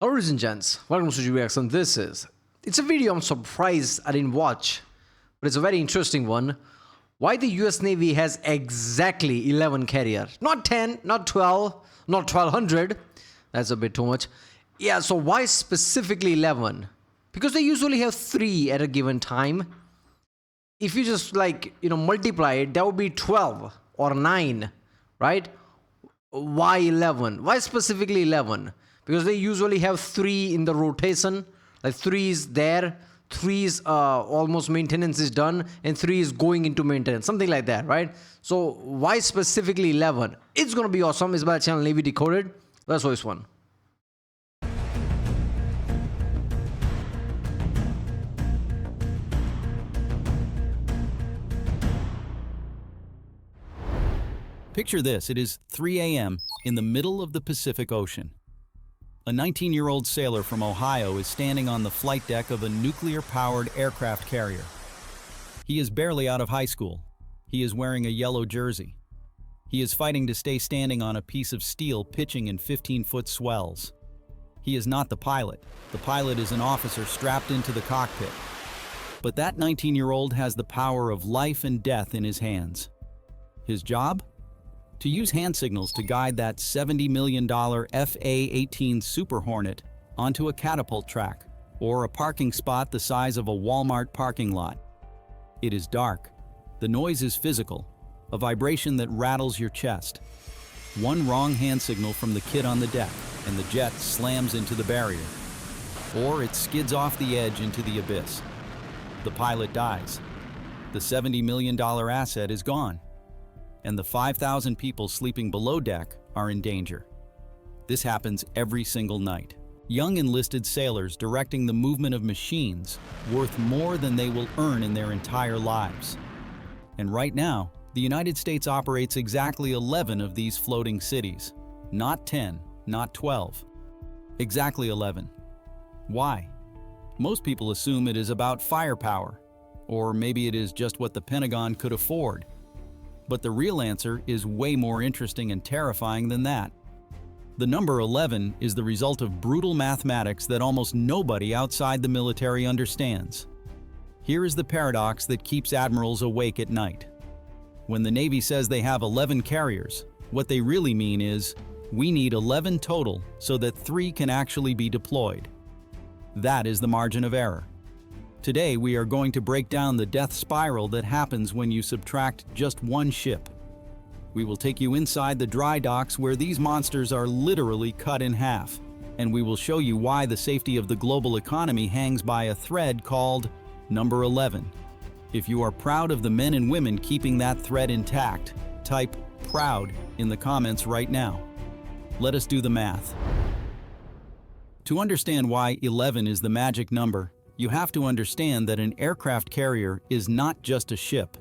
Hello ladies and gents, welcome to Reaction. It's a video I'm surprised I didn't watch, but it's a very interesting one. Why the US Navy has exactly 11 carriers. Not 10, not 12, not 1200. That's a bit too much. Yeah, so why specifically 11? Because they usually have 3 at a given time. If you just multiply it, that would be 12 or 9, right? Why 11? Why specifically 11? Because they usually have 3 in the rotation, like 3 is there, 3 is almost maintenance is done, and 3 is going into maintenance, something like that, right? So why specifically 11? It's gonna be awesome. It's by the channel Navy Decoded. Let's watch this one. Picture this, it is 3 a.m. in the middle of the Pacific Ocean. A 19-year-old sailor from Ohio is standing on the flight deck of a nuclear-powered aircraft carrier. He is barely out of high school. He is wearing a yellow jersey. He is fighting to stay standing on a piece of steel pitching in 15-foot swells. He is not the pilot. The pilot is an officer strapped into the cockpit. But that 19-year-old has the power of life and death in his hands. His job? To use hand signals to guide that $70 million FA-18 Super Hornet onto a catapult track or a parking spot the size of a Walmart parking lot. It is dark. The noise is physical, a vibration that rattles your chest. One wrong hand signal from the kid on the deck and the jet slams into the barrier. Or it skids off the edge into the abyss. The pilot dies. The $70 million asset is gone. And the 5,000 people sleeping below deck are in danger. This happens every single night. Young enlisted sailors directing the movement of machines worth more than they will earn in their entire lives. And right now, the United States operates exactly 11 of these floating cities. Not 10, not 12. Exactly 11. Why? Most people assume it is about firepower, or maybe it is just what the Pentagon could afford. But the real answer is way more interesting and terrifying than that. The number 11 is the result of brutal mathematics that almost nobody outside the military understands. Here is the paradox that keeps admirals awake at night. When the Navy says they have 11 carriers, what they really mean is, we need 11 total so that 3 can actually be deployed. That is the margin of error. Today, we are going to break down the death spiral that happens when you subtract just one ship. We will take you inside the dry docks where these monsters are literally cut in half, and we will show you why the safety of the global economy hangs by a thread called number 11. If you are proud of the men and women keeping that thread intact, type "proud" in the comments right now. Let us do the math. To understand why 11 is the magic number, you have to understand that an aircraft carrier is not just a ship.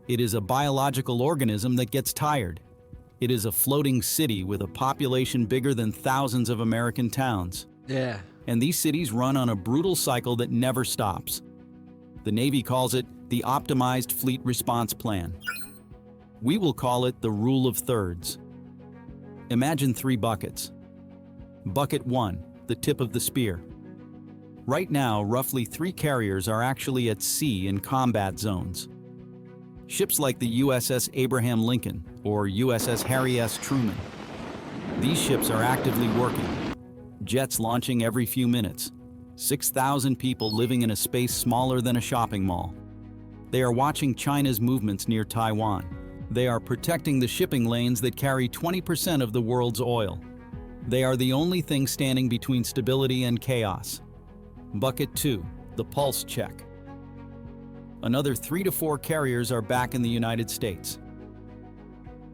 It is a biological organism that gets tired. It is a floating city with a population bigger than thousands of American towns. Yeah. And these cities run on a brutal cycle that never stops. The Navy calls it the Optimized Fleet Response Plan. We will call it the Rule of Thirds. Imagine 3 buckets. Bucket 1, the tip of the spear. Right now, roughly 3 carriers are actually at sea in combat zones. Ships like the USS Abraham Lincoln or USS Harry S. Truman. These ships are actively working. Jets launching every few minutes. 6,000 people living in a space smaller than a shopping mall. They are watching China's movements near Taiwan. They are protecting the shipping lanes that carry 20% of the world's oil. They are the only thing standing between stability and chaos. Bucket 2, the pulse check. Another 3 to 4 carriers are back in the United States.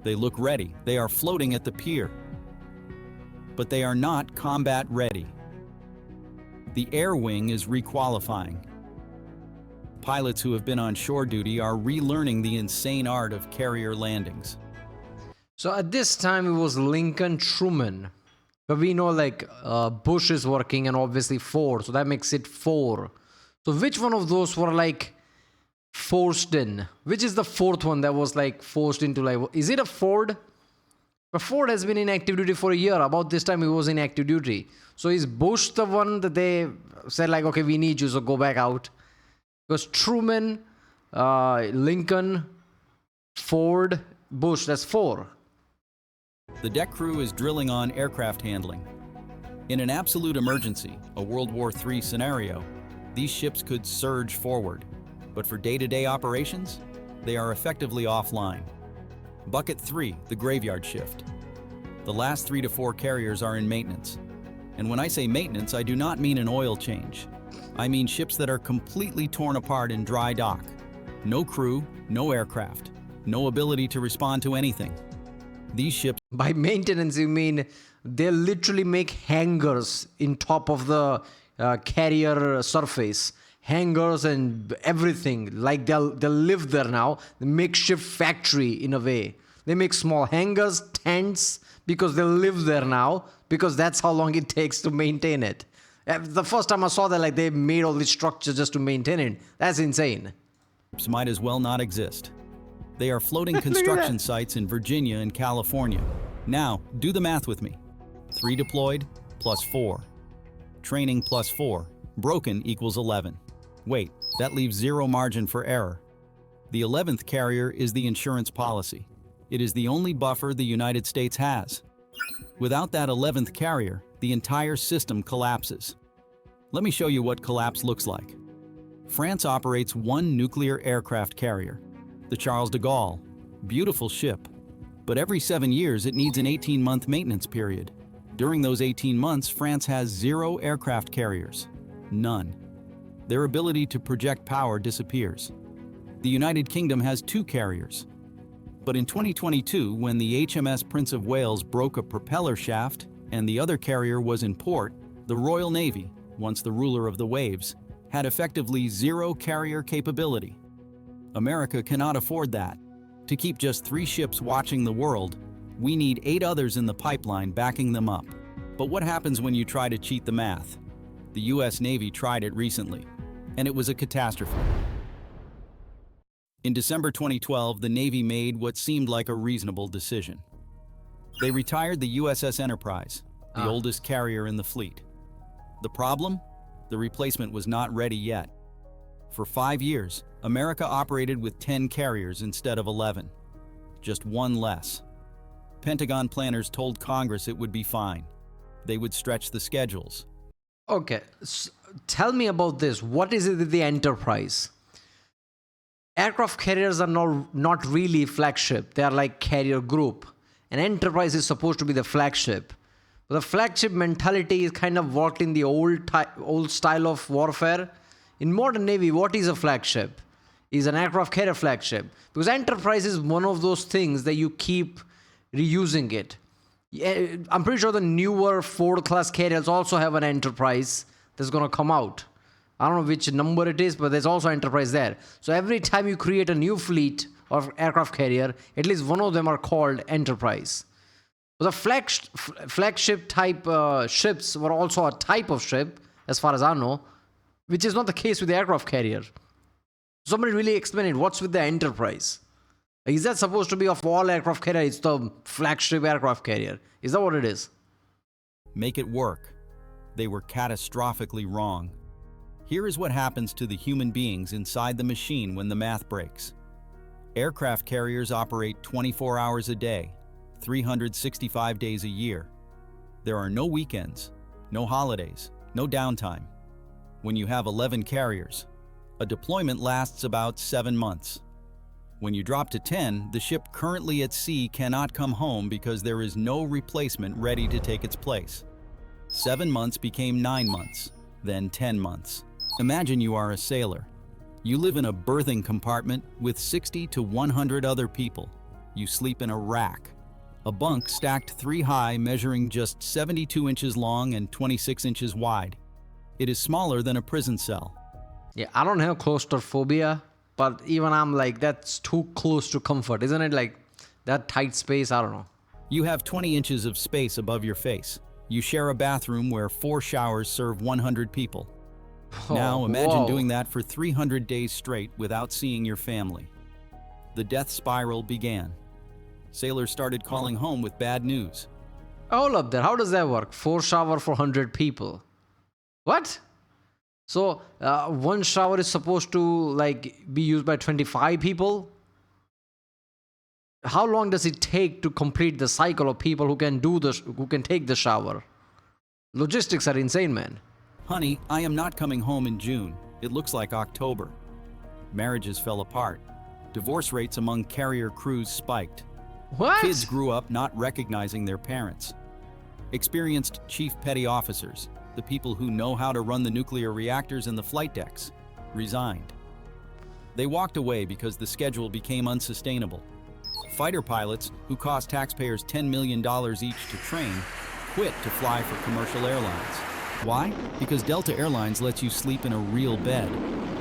They look ready. They are floating at the pier. But they are not combat ready. The air wing is requalifying. Pilots who have been on shore duty are relearning the insane art of carrier landings. So at this time it was Lincoln, Truman. But we know Bush is working and obviously Ford, so that makes it 4. So which one of those were forced in? Which is the 4th one that was forced into is it a Ford? But Ford has been in active duty for a year. About this time, he was in active duty. So is Bush the one that they said, like, okay, we need you, so go back out? Because Truman, Lincoln, Ford, Bush, that's 4. The deck crew is drilling on aircraft handling. In an absolute emergency, a World War III scenario, these ships could surge forward. But for day-to-day operations, they are effectively offline. Bucket 3, the graveyard shift. The last 3 to 4 carriers are in maintenance. And when I say maintenance, I do not mean an oil change. I mean ships that are completely torn apart in dry dock. No crew, no aircraft, no ability to respond to anything. These ships... By maintenance, you mean they literally make hangars in top of the carrier surface. Hangars and everything. Like they'll live there now. The makeshift factory in a way. They make small hangars, tents, because they live there now, because that's how long it takes to maintain it. The first time I saw that, like, they made all these structures just to maintain it. That's insane. Might as well not exist. They are floating construction sites in Virginia and California. Now, do the math with me. 3 deployed plus 4. Training plus 4. Broken equals 11. Wait, that leaves 0 margin for error. The 11th carrier is the insurance policy. It is the only buffer the United States has. Without that 11th carrier, the entire system collapses. Let me show you what collapse looks like. France operates 1 nuclear aircraft carrier, the Charles de Gaulle. Beautiful ship. But every 7 years it needs an 18-month maintenance period. During those 18 months, France has 0 aircraft carriers. None. Their ability to project power disappears. The United Kingdom has 2 carriers. But in 2022, when the HMS Prince of Wales broke a propeller shaft and the other carrier was in port, the Royal Navy, once the ruler of the waves, had effectively 0 carrier capability. America cannot afford that. To keep just 3 ships watching the world, we need 8 others in the pipeline backing them up. But what happens when you try to cheat the math? The US Navy tried it recently, and it was a catastrophe. In December 2012, the Navy made what seemed like a reasonable decision. They retired the USS Enterprise, the oldest carrier in the fleet. The problem? The replacement was not ready yet. For 5 years, America operated with 10 carriers instead of 11. Just 1 less. Pentagon planners told Congress it would be fine. They would stretch the schedules. Okay, tell me about this. What is it with the Enterprise? Aircraft carriers are not really flagship. They are like carrier group. And Enterprise is supposed to be the flagship. But the flagship mentality is kind of worked in the old style of warfare. In modern Navy, what is a flagship? Is an aircraft carrier flagship. Because Enterprise is one of those things that you keep reusing it. I'm pretty sure the newer Ford class carriers also have an Enterprise that's going to come out. I don't know which number it is, but there's also Enterprise there. So every time you create a new fleet of aircraft carrier, at least one of them are called Enterprise. The flagship type ships were also a type of ship, as far as I know, which is not the case with the aircraft carrier. Somebody really explain it. What's with the Enterprise? Is that supposed to be of all aircraft carrier? It's the flagship aircraft carrier. Is that what it is? Make it work. They were catastrophically wrong. Here is what happens to the human beings inside the machine when the math breaks. Aircraft carriers operate 24 hours a day, 365 days a year. There are no weekends, no holidays, no downtime. When you have 11 carriers, a deployment lasts about 7 months. When you drop to 10, the ship currently at sea cannot come home because there is no replacement ready to take its place. 7 months became 9 months, then 10 months. Imagine you are a sailor. You live in a berthing compartment with 60 to 100 other people. You sleep in a rack, a bunk stacked 3 high, measuring just 72 inches long and 26 inches wide. It is smaller than a prison cell. Yeah, I don't have claustrophobia, but even I'm like, that's too close to comfort, isn't it? Like that tight space, I don't know. You have 20 inches of space above your face. You share a bathroom where 4 showers serve 100 people. Now imagine doing that for 300 days straight without seeing your family. The death spiral began. sailors started calling home with bad news. Hold up there. How does that work? 4 shower for 100 people. What? So one shower is supposed to like be used by 25 people? How long does it take to complete the cycle of people who can take the shower? Logistics are insane, man. Honey, I am not coming home in June. It looks like October. Marriages fell apart. Divorce rates among carrier crews spiked. What? Kids grew up not recognizing their parents. Experienced chief petty officers, the people who know how to run the nuclear reactors and the flight decks, resigned. They walked away because the schedule became unsustainable. Fighter pilots, who cost taxpayers $10 million each to train, quit to fly for commercial airlines. Why? Because Delta Airlines lets you sleep in a real bed,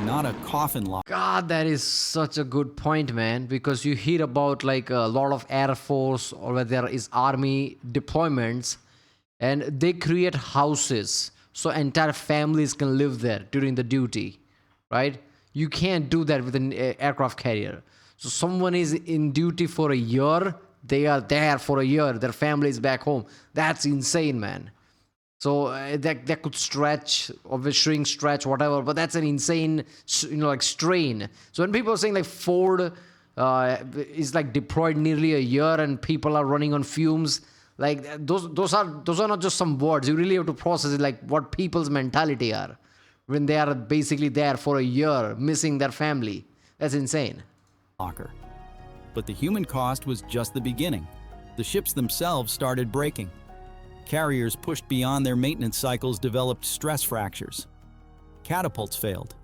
not a coffin lock. God, that is such a good point, man, because you hear about like a lot of Air Force or where there is Army deployments and they create houses so entire families can live there during the duty, right? You can't do that with an aircraft carrier. So someone is in duty for a year, they are there for a year, their family is back home. That's insane, man. So that could stretch or shrink, stretch, whatever, but that's an insane, like strain. So when people are saying like Ford is like deployed nearly a year and people are running on fumes, like those are not just some words. You really have to process it, like what people's mentality are when they are basically there for a year, missing their family. That's insane. Locker. But the human cost was just the beginning. The ships themselves started breaking. Carriers pushed beyond their maintenance cycles developed stress fractures. Catapults failed.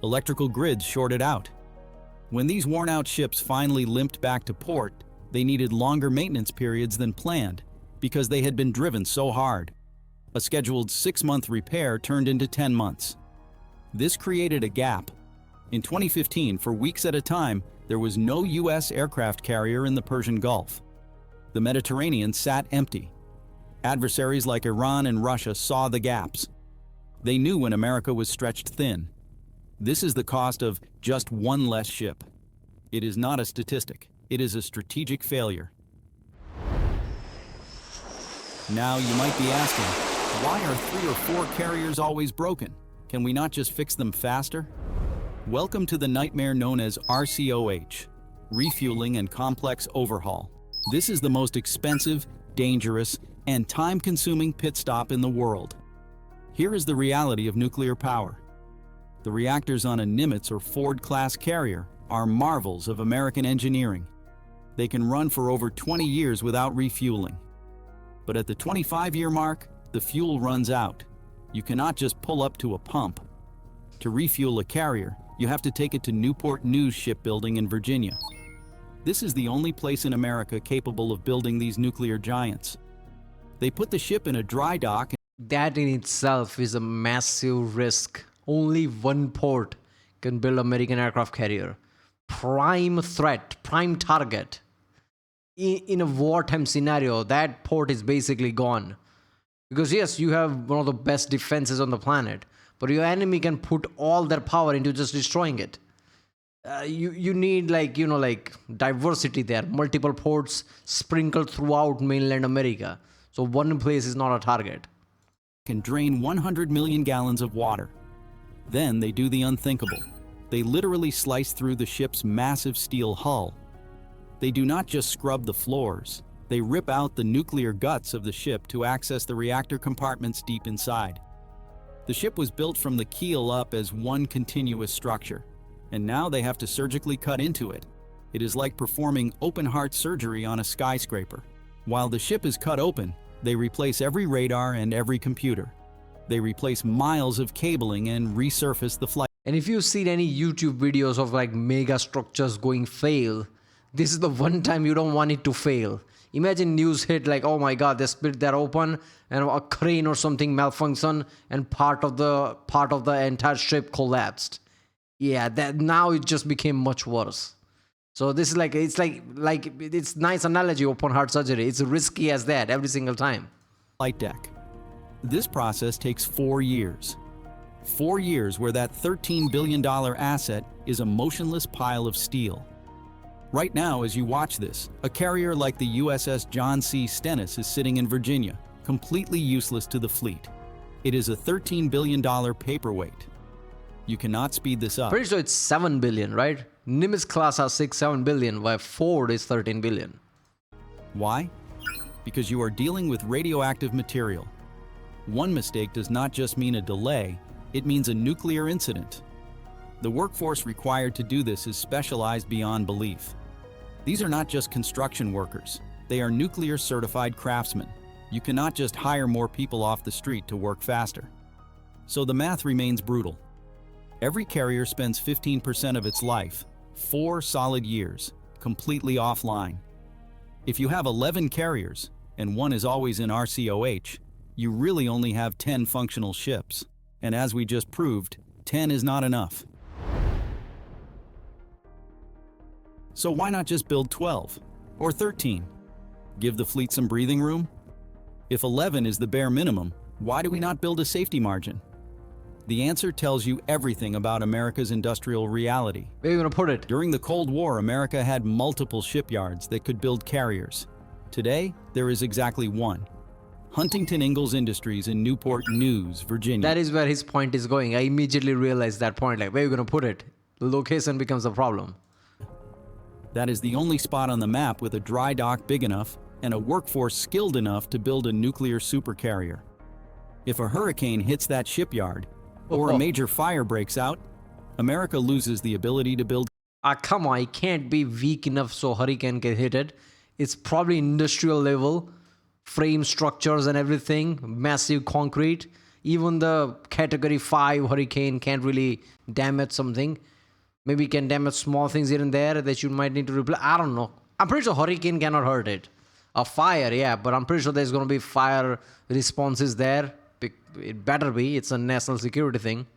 Electrical grids shorted out. When these worn-out ships finally limped back to port, they needed longer maintenance periods than planned because they had been driven so hard. A scheduled 6-month repair turned into 10 months. This created a gap. In 2015, for weeks at a time, there was no U.S. aircraft carrier in the Persian Gulf. The Mediterranean sat empty. Adversaries like Iran and Russia saw the gaps. They knew when America was stretched thin. This is the cost of just one less ship. It is not a statistic. It is a strategic failure. Now you might be asking, why are 3 or 4 carriers always broken? Can we not just fix them faster? Welcome to the nightmare known as RCOH, refueling and complex overhaul. This is the most expensive, dangerous, and time-consuming pit stop in the world. Here is the reality of nuclear power. The reactors on a Nimitz or Ford-class carrier are marvels of American engineering. They can run for over 20 years without refueling. But at the 25-year mark, the fuel runs out. You cannot just pull up to a pump. To refuel a carrier, you have to take it to Newport News Shipbuilding in Virginia. This is the only place in America capable of building these nuclear giants. They put the ship in a dry dock. That in itself is a massive risk. Only one port can build American aircraft carrier. Prime threat, prime target. In a wartime scenario, that port is basically gone. Because yes, you have one of the best defenses on the planet, but your enemy can put all their power into just destroying it. You need like diversity there, multiple ports sprinkled throughout mainland America. So one place is not a target. Can drain 100 million gallons of water. Then they do the unthinkable. They literally slice through the ship's massive steel hull. They do not just scrub the floors. They rip out the nuclear guts of the ship to access the reactor compartments deep inside. The ship was built from the keel up as one continuous structure, and now they have to surgically cut into it. It is like performing open-heart surgery on a skyscraper. While the ship is cut open, they replace every radar and every computer. They replace miles of cabling and resurface the flight. And if you've seen any YouTube videos of like mega structures going fail, this is the one time you don't want it to fail. Imagine news hit like, oh my God, they split that open and a crane or something malfunction and part of the entire ship collapsed. Yeah, that now it just became much worse. So this is like it's nice analogy open heart surgery. It's risky as that every single time. Flight deck. This process takes 4 years. 4 years where that $13 billion asset is a motionless pile of steel. Right now, as you watch this, a carrier like the USS John C. Stennis is sitting in Virginia, completely useless to the fleet. It is a $13 billion paperweight. You cannot speed this up. Pretty sure it's 7 billion, right? Nimitz class has 6-7 billion, while Ford is 13 billion. Why? Because you are dealing with radioactive material. One mistake does not just mean a delay, it means a nuclear incident. The workforce required to do this is specialized beyond belief. These are not just construction workers, they are nuclear certified craftsmen. You cannot just hire more people off the street to work faster. So the math remains brutal. Every carrier spends 15% of its life, 4 solid years, completely offline. If you have 11 carriers, and one is always in RCOH, you really only have 10 functional ships. And as we just proved, 10 is not enough. So why not just build 12 or 13? Give the fleet some breathing room? If 11 is the bare minimum, why do we not build a safety margin? The answer tells you everything about America's industrial reality. Where are you going to put it? During the Cold War, America had multiple shipyards that could build carriers. Today, there is exactly one. Huntington Ingalls Industries in Newport News, Virginia. That is where his point is going. I immediately realized that point. Like, where are you going to put it? The location becomes a problem. That is the only spot on the map with a dry dock big enough and a workforce skilled enough to build a nuclear supercarrier. If a hurricane hits that shipyard, or a major fire breaks out, America loses the ability to build. Come on, it can't be weak enough so hurricane can hit it. It's probably industrial level, frame structures and everything, massive concrete. Even the category 5 hurricane can't really damage something. Maybe it can damage small things here and there that you might need to replace. I don't know. I'm pretty sure hurricane cannot hurt it. A fire, yeah, but I'm pretty sure there's going to be fire responses there. It better be. It's a national security thing.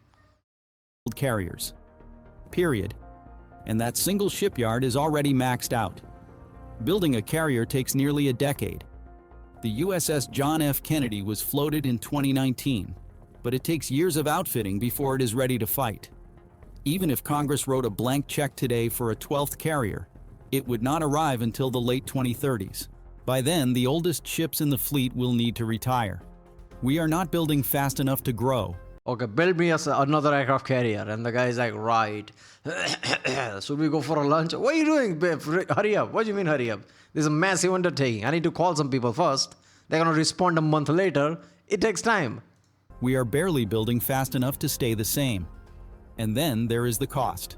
Carriers. Period. And that single shipyard is already maxed out. Building a carrier takes nearly a decade. The USS John F. Kennedy was floated in 2019, but it takes years of outfitting before it is ready to fight. Even if Congress wrote a blank check today for a 12th carrier, it would not arrive until the late 2030s. By then, the oldest ships in the fleet will need to retire. We are not building fast enough to grow. Okay, build me another aircraft carrier. And the guy's like, right. Should we go for a lunch? What are you doing, babe? Hurry up. What do you mean hurry up? This is a massive undertaking. I need to call some people first. They're going to respond a month later. It takes time. We are barely building fast enough to stay the same. And then there is the cost.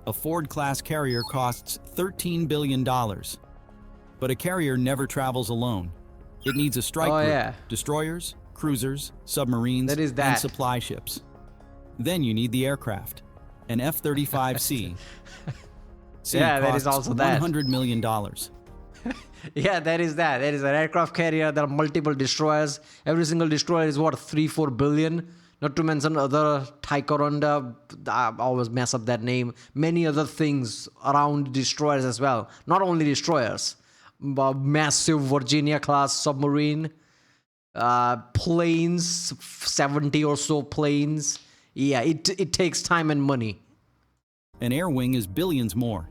A Ford-class carrier costs $13 billion. But a carrier never travels alone. It needs a strike group, yeah. Destroyers, cruisers, submarines, and supply ships. Then you need the aircraft. An F-35C. Yeah, that is also that. $100 million. Yeah, that is that. There is an aircraft carrier. There are multiple destroyers. Every single destroyer is what, 3-4 billion? Not to mention other Ticonderoga, I always mess up that name. Many other things around destroyers as well. Not only destroyers, but massive Virginia-class submarine, planes, 70 or so planes. Yeah, it takes time and money. An air wing is billions more.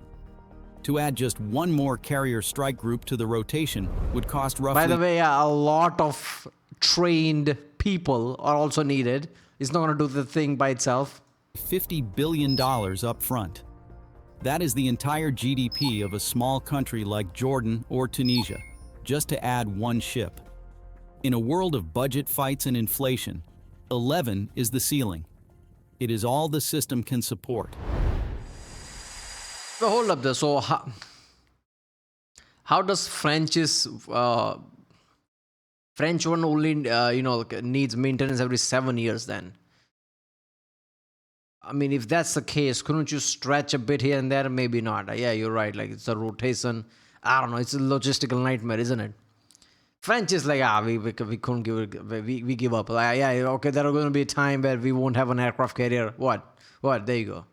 To add just one more carrier strike group to the rotation would cost roughly... By the way, a lot of trained people are also needed. It's not going to do the thing by itself. $50 billion up front. That is the entire GDP of a small country like Jordan or Tunisia, just to add one ship. In a world of budget fights and inflation, 11 is the ceiling. It is all the system can support. But hold up there. So how does French's French one only needs maintenance every 7 years then? I mean, if that's the case, couldn't you stretch a bit here and there? Maybe not. Yeah, you're right. Like, it's a rotation. I don't know. It's a logistical nightmare, isn't it? French is like, we couldn't give it. We give up. Like, yeah, okay, there are going to be a time where we won't have an aircraft carrier. What? There you go.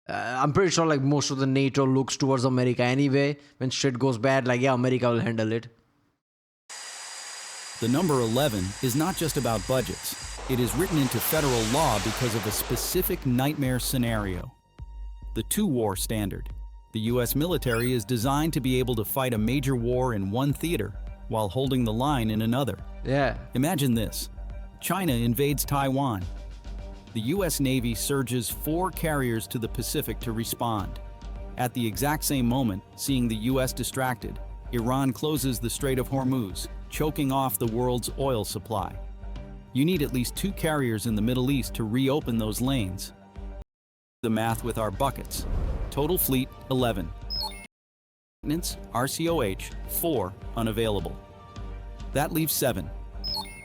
I'm pretty sure like most of the NATO looks towards America anyway. When shit goes bad, like, yeah, America will handle it. The number 11 is not just about budgets. It is written into federal law because of a specific nightmare scenario. The two-war standard. The US military is designed to be able to fight a major war in one theater while holding the line in another. Yeah. Imagine this. China invades Taiwan. The US Navy surges 4 carriers to the Pacific to respond. At the exact same moment, seeing the US distracted, Iran closes the Strait of Hormuz, choking off the world's oil supply. You need at least 2 carriers in the Middle East to reopen those lanes. The math with our buckets. Total fleet, 11. Maintenance, RCOH, 4, unavailable. That leaves 7.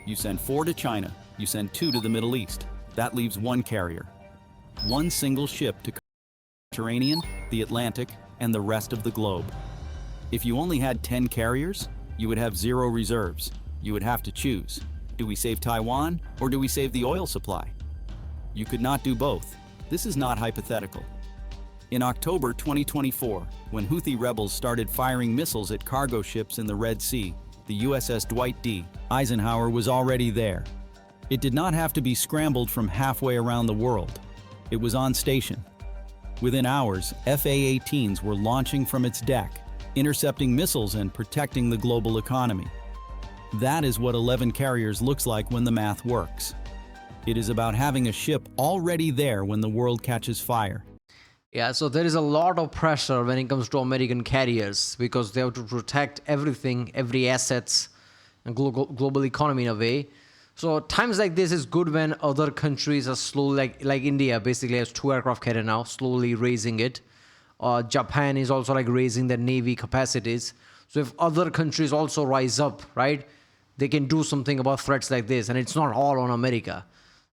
You send 4 to China, you send 2 to the Middle East. That leaves 1 carrier. 1 single ship to the Mediterranean, the Atlantic, and the rest of the globe. If you only had 10 carriers, you would have 0 reserves. You would have to choose. Do we save Taiwan, or do we save the oil supply? You could not do both. This is not hypothetical. In October 2024, when Houthi rebels started firing missiles at cargo ships in the Red Sea, the USS Dwight D. Eisenhower was already there. It did not have to be scrambled from halfway around the world. It was on station. Within hours, FA-18s were launching from its deck, intercepting missiles and protecting the global economy. That is what 11 carriers looks like when the math works. It is about having a ship already there when the world catches fire. Yeah, so there is a lot of pressure when it comes to American carriers because they have to protect everything, every assets, and global economy in a way. So times like this is good when other countries are slowly, like India basically has 2 aircraft carrier now, slowly raising it. Japan is also like raising their navy capacities. So if other countries also rise up, right, they can do something about threats like this, and it's not all on America.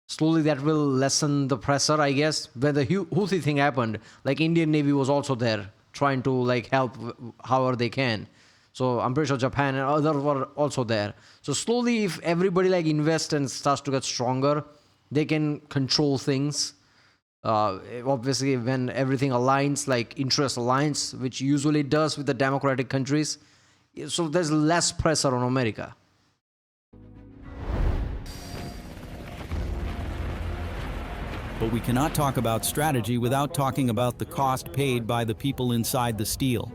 Slowly that will lessen the pressure, I guess. When the Houthi thing happened, like Indian Navy was also there trying to like help however they can. So I'm pretty sure Japan and others were also there. So slowly if everybody like invests and starts to get stronger, they can control things. Obviously when everything aligns, like interest aligns, which usually does with the democratic countries, so there's less pressure on America. But we cannot talk about strategy without talking about the cost paid by the people inside the steel.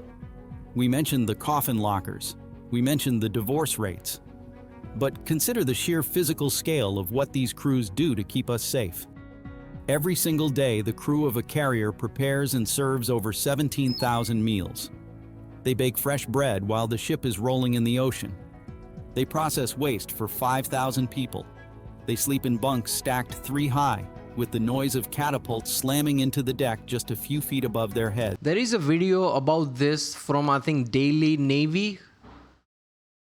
We mentioned the coffin lockers. We mentioned the divorce rates. But consider the sheer physical scale of what these crews do to keep us safe. Every single day, the crew of a carrier prepares and serves over 17,000 meals. They bake fresh bread while the ship is rolling in the ocean. They process waste for 5,000 people. They sleep in bunks stacked 3 high, with the noise of catapults slamming into the deck just a few feet above their head. There is a video about this from, I think, Daily Navy,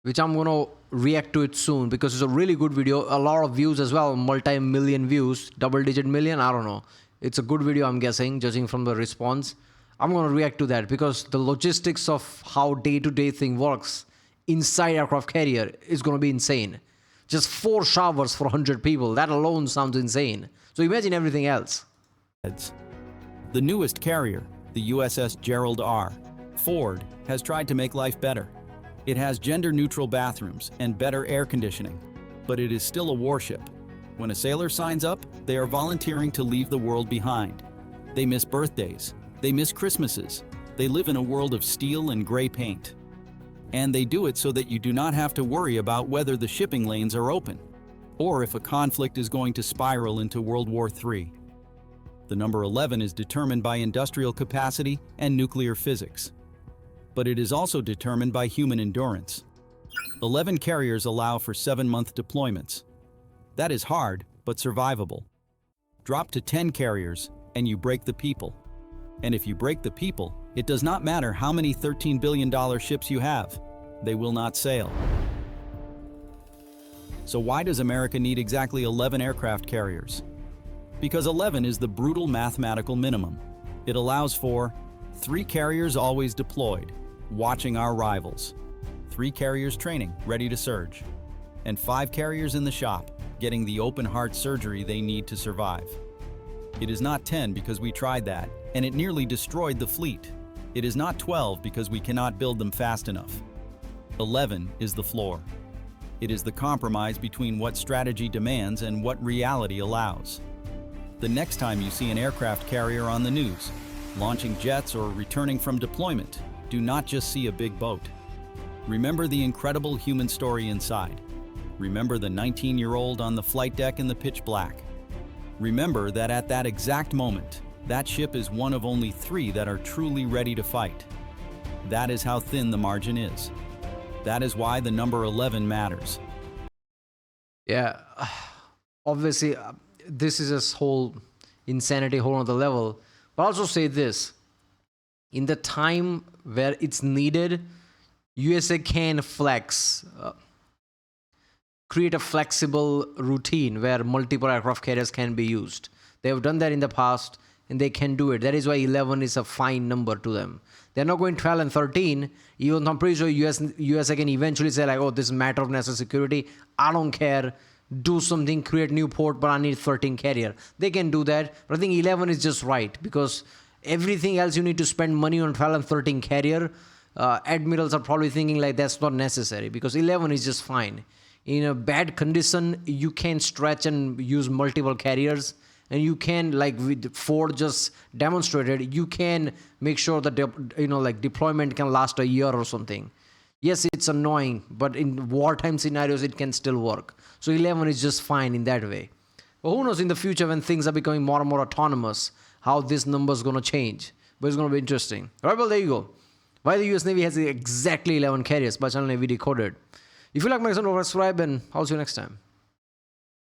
which I'm going to react to it soon because it's a really good video. A lot of views as well, multi-million views, double-digit million, I don't know. It's a good video, I'm guessing, judging from the response. I'm going to react to that because the logistics of how day-to-day thing works inside aircraft carrier is going to be insane. Just 4 showers for 100 people, that alone sounds insane. So imagine everything else. The newest carrier, the USS Gerald R. Ford, has tried to make life better. It has gender-neutral bathrooms and better air conditioning, but it is still a warship. When a sailor signs up, they are volunteering to leave the world behind. They miss birthdays. They miss Christmases. They live in a world of steel and gray paint. And they do it so that you do not have to worry about whether the shipping lanes are open, or if a conflict is going to spiral into World War III. The number 11 is determined by industrial capacity and nuclear physics. But it is also determined by human endurance. 11 carriers allow for 7-month deployments. That is hard, but survivable. Drop to 10 carriers, and you break the people. And if you break the people, it does not matter how many $13 billion ships you have. They will not sail. So why does America need exactly 11 aircraft carriers? Because 11 is the brutal mathematical minimum. It allows for 3 carriers always deployed, watching our rivals, 3 carriers training, ready to surge, and 5 carriers in the shop, getting the open-heart surgery they need to survive. It is not 10 because we tried that, and it nearly destroyed the fleet. It is not 12 because we cannot build them fast enough. 11 is the floor. It is the compromise between what strategy demands and what reality allows. The next time you see an aircraft carrier on the news, launching jets or returning from deployment, do not just see a big boat. Remember the incredible human story inside. Remember the 19-year-old on the flight deck in the pitch black. Remember that at that exact moment, that ship is one of only 3 that are truly ready to fight. That is how thin the margin is. That is why the number 11 matters. Yeah, obviously, this is a whole insanity, whole other level. But also say this, in the time where it's needed, USA can flex, create a flexible routine where multiple aircraft carriers can be used. They have done that in the past, and they can do it. That is why 11 is a fine number to them. They're not going 12 and 13, even though I'm pretty sure USA can eventually say like, oh, this is a matter of national security. I don't care. Do something, create new port, but I need 13 carrier. They can do that. But I think 11 is just right, because everything else you need to spend money on 12 and 13 carrier. Admirals are probably thinking like that's not necessary, because 11 is just fine. In a bad condition, you can stretch and use multiple carriers. And you can, like with Ford just demonstrated, you can make sure that deployment can last a year or something. Yes, it's annoying, but in wartime scenarios, it can still work. So 11 is just fine in that way. But who knows in the future when things are becoming more and more autonomous, how this number is going to change. But it's going to be interesting. All right, well, there you go. Why the US Navy has exactly 11 carriers by Channel Navy Decoded. If you like my content, subscribe, and I'll see you next time.